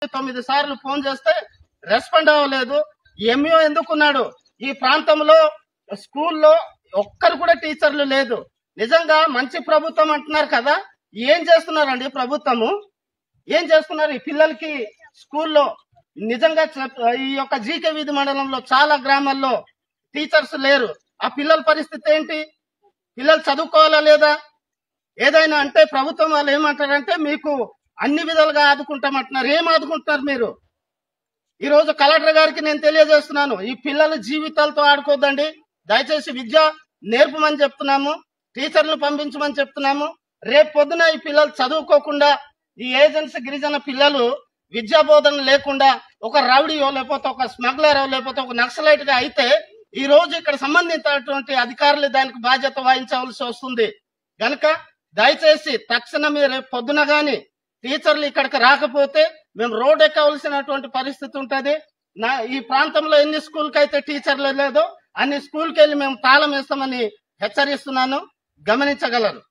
9 సార్లు ఫోన్ చేస్తే రెస్పాండ్ అవ్వలేదు. ఎంఈఓ ఎందుకున్నాడు? ఈ ప్రాంతంలో స్కూల్లో ఒక్కరు కూడా టీచర్లు లేదు. నిజంగా మంచి ప్రభుత్వం అంటున్నారు కదా, ఏం చేస్తున్నారండి ప్రభుత్వము? ఏం చేస్తున్నారు ఈ పిల్లలకి స్కూల్లో? నిజంగా ఈ యొక్క జీకే వీధి మండలంలో చాలా గ్రామాల్లో టీచర్స్ లేరు. ఆ పిల్లల పరిస్థితి ఏంటి? పిల్లలు చదువుకోవాలా లేదా? ఏదైనా అంటే ప్రభుత్వం వాళ్ళు ఏమంటారంటే మీకు అన్ని విధాలుగా ఆదుకుంటామంటున్నారు. ఏం ఆదుకుంటున్నారు మీరు? ఈ రోజు కలెక్టర్ గారికి నేను తెలియజేస్తున్నాను, ఈ పిల్లల జీవితాలతో ఆడుకోద్దండి. దయచేసి విద్య నేర్పమని చెప్తున్నాము, టీచర్లు పంపించమని చెప్తున్నాము. రేపు పొద్దున ఈ పిల్లలు చదువుకోకుండా ఈ ఏజెన్సీ గిరిజన పిల్లలు విద్యా బోధన లేకుండా ఒక రౌడీయో లేకపోతే ఒక స్మగ్లరో లేకపోతే ఒక నక్సలైట్ గా అయితే ఈ రోజు ఇక్కడ సంబంధించినటువంటి అధికారులు దానికి బాధ్యత వహించవలసి వస్తుంది. గనక దయచేసి తక్షణమే రేపు పొద్దున గాని టీచర్లు ఇక్కడికి రాకపోతే మేము రోడ్ ఎక్కవలసినటువంటి పరిస్థితి ఉంటది. ఈ ప్రాంతంలో ఎన్ని స్కూల్కి అయితే టీచర్లు లేదో అన్ని స్కూల్కి వెళ్ళి మేము తాళం వేస్తామని హెచ్చరిస్తున్నాను, గమనించగలరు.